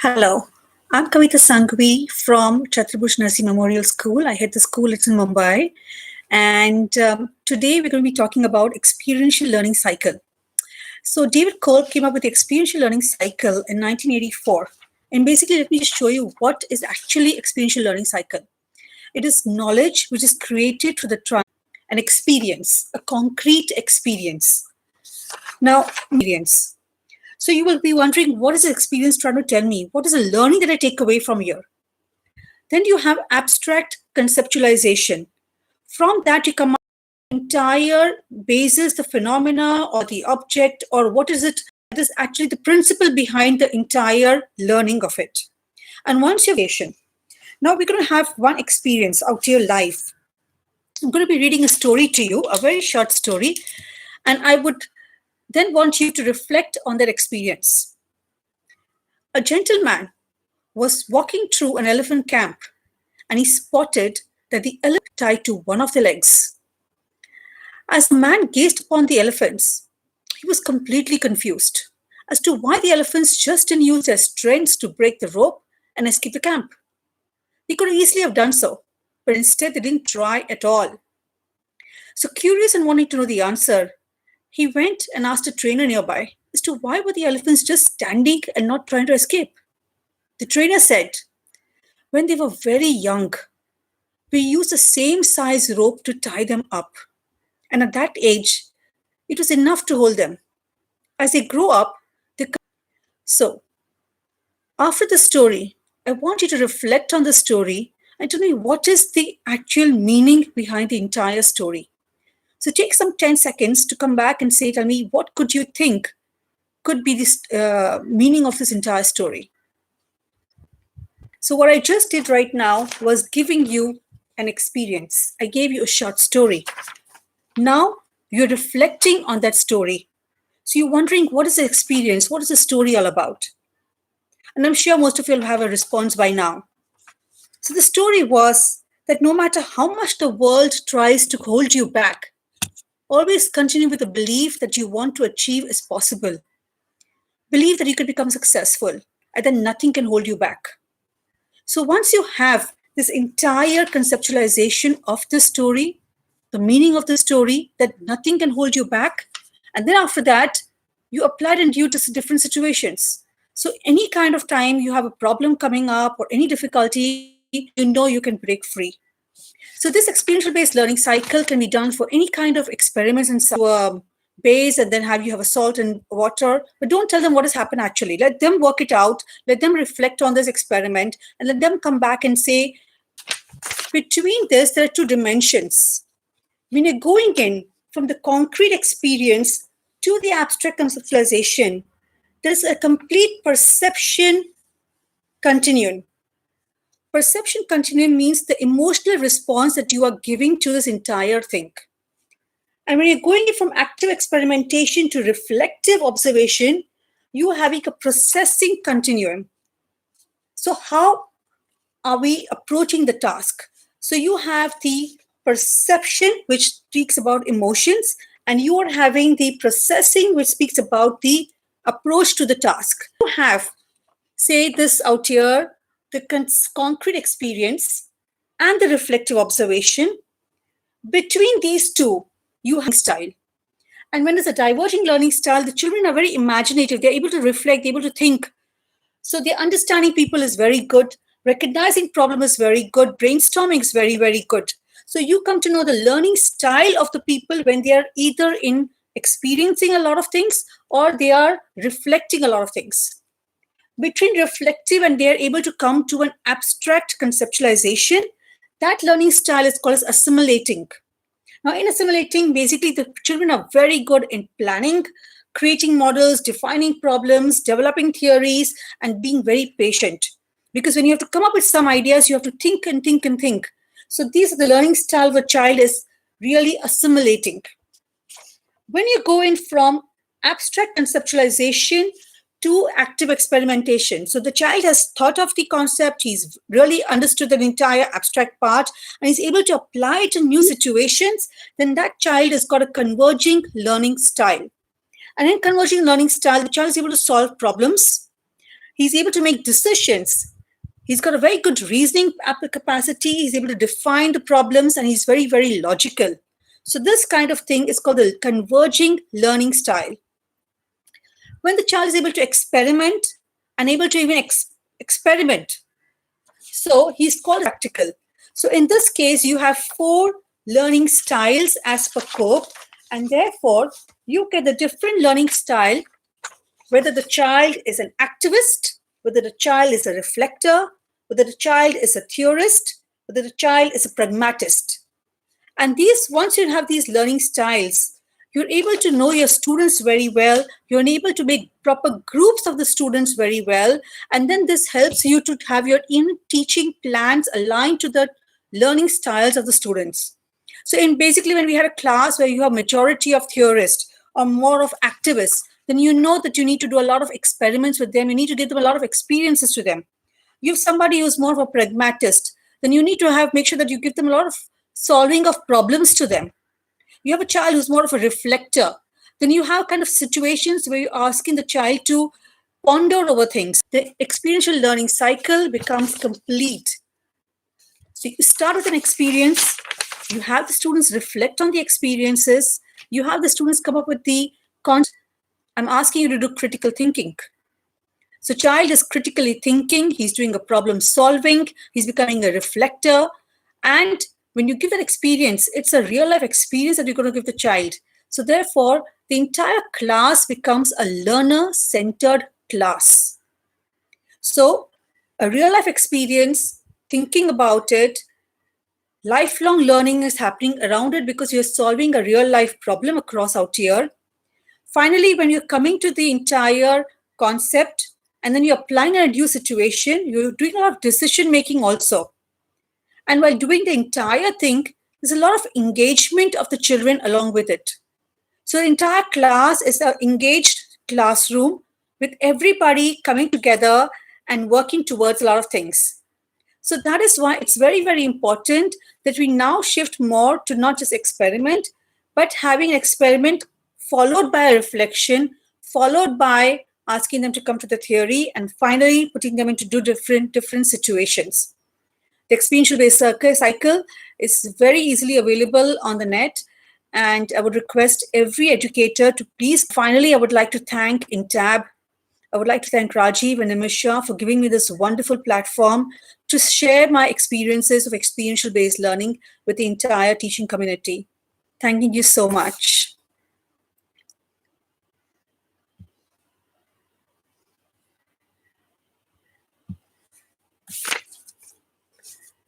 Hello, I'm Kavita Sanghvi from Chatrabhuj Narsee Memorial School. I head the school, it's in Mumbai. And today we're going to be talking about experiential learning cycle. So David Kolb came up with the experiential learning cycle in 1984. And basically, let me just show you what is actually experiential learning cycle. It is knowledge which is created through the trial, an experience, a concrete experience. Now, experience. So you will be wondering, what is the experience trying to tell me? What is the learning that I take away from here? Then you have abstract conceptualization. From that, you come up with entire basis, the phenomena or the object, or what is it that is actually the principle behind the entire learning of it. And once you've now we're going to have one experience out here live. I'm going to be reading a story to you, a very short story, and I would then want you to reflect on that experience. A gentleman was walking through an elephant camp and he spotted that the elephant tied to one of the legs. As the man gazed upon the elephants, he was completely confused as to why the elephants just didn't use their strengths to break the rope and escape the camp. They could easily have done so, but instead they didn't try at all. So curious and wanting to know the answer, he went and asked a trainer nearby as to why were the elephants just standing and not trying to escape. The trainer said, when they were very young, we used the same size rope to tie them up. And at that age, it was enough to hold them. As they grow up, So, after the story, I want you to reflect on the story and tell me what is the actual meaning behind the entire story. So take some 10 seconds to come back and tell me, what could you think could be this meaning of this entire story? So what I just did right now was giving you an experience. I gave you a short story. Now you're reflecting on that story. So you're wondering, what is the experience? What is the story all about? And I'm sure most of you will have a response by now. So the story was that no matter how much the world tries to hold you back, always continue with the belief that you want to achieve is possible. Believe that you can become successful and then nothing can hold you back. So once you have this entire conceptualization of the story, the meaning of the story, that nothing can hold you back, and then after that, you apply it into different situations. So any kind of time you have a problem coming up or any difficulty, you know you can break free. So this experiential-based learning cycle can be done for any kind of experiments in base, and then you have a salt and water, but don't tell them what has happened actually. Let them work it out, let them reflect on this experiment, and let them come back and say, between this, there are two dimensions. When you're going in from the concrete experience to the abstract conceptualization, there's a complete perception continuum. Perception continuum means the emotional response that you are giving to this entire thing. And when you're going from active experimentation to reflective observation, you are having a processing continuum. So how are we approaching the task? So you have the perception, which speaks about emotions, and you are having the processing, which speaks about the approach to the task. You have, say this out here, the concrete experience and the reflective observation. Between these two, you have style. And when there's a diverging learning style, the children are very imaginative. They're able to reflect, they're able to think. So their understanding people is very good. Recognizing problem is very good. Brainstorming is very, very good. So you come to know the learning style of the people when they are either in experiencing a lot of things or they are reflecting a lot of things. Between reflective and they are able to come to an abstract conceptualization, that learning style is called as assimilating. Now in assimilating, basically the children are very good in planning, creating models, defining problems, developing theories, and being very patient. Because when you have to come up with some ideas, you have to think and think and think. So these are the learning style of a child is really assimilating. When you go in from abstract conceptualization to active experimentation. So the child has thought of the concept, he's really understood the entire abstract part, and he's able to apply it to new situations, then that child has got a converging learning style. And in converging learning style, the child is able to solve problems. He's able to make decisions. He's got a very good reasoning capacity. He's able to define the problems, and he's very, very logical. So this kind of thing is called the converging learning style. When the child is able to experiment and able to even experiment, so he's called practical. So in this case, you have 4 learning styles as per Kolb, and therefore you get the different learning style, whether the child is an activist, whether the child is a reflector, whether the child is a theorist, whether the child is a pragmatist. And these, once you have these learning styles, you're able to know your students very well. You're able to make proper groups of the students very well. And then this helps you to have your in-teaching plans aligned to the learning styles of the students. So in basically, when we had a class where you have majority of theorists or more of activists, then you know that you need to do a lot of experiments with them. You need to give them a lot of experiences to them. You have somebody who's more of a pragmatist, then you need to make sure that you give them a lot of solving of problems to them. You have a child who's more of a reflector, then you have kind of situations where you're asking the child to ponder over things. The experiential learning cycle becomes complete. So you start with an experience, you have the students reflect on the experiences, you have the students come up with the concept. I'm asking you to do critical thinking. So child is critically thinking, he's doing a problem solving, he's becoming a reflector. And when you give that experience, it's a real life experience that you're going to give the child. So therefore, the entire class becomes a learner-centered class. So a real life experience, thinking about it, lifelong learning is happening around it because you're solving a real life problem across out here. Finally, when you're coming to the entire concept and then you're applying in a new situation, you're doing a lot of decision making also. And while doing the entire thing, there's a lot of engagement of the children along with it. So the entire class is an engaged classroom with everybody coming together and working towards a lot of things. So that is why it's very, very important that we now shift more to not just experiment, but having an experiment followed by a reflection, followed by asking them to come to the theory, and finally putting them into different situations. The experiential based cycle is very easily available on the net, and I would request every educator to please. Finally, I would like to thank Entab. I would like to thank Rajiv and Amisha for giving me this wonderful platform to share my experiences of experiential based learning with the entire teaching community. Thanking you so much.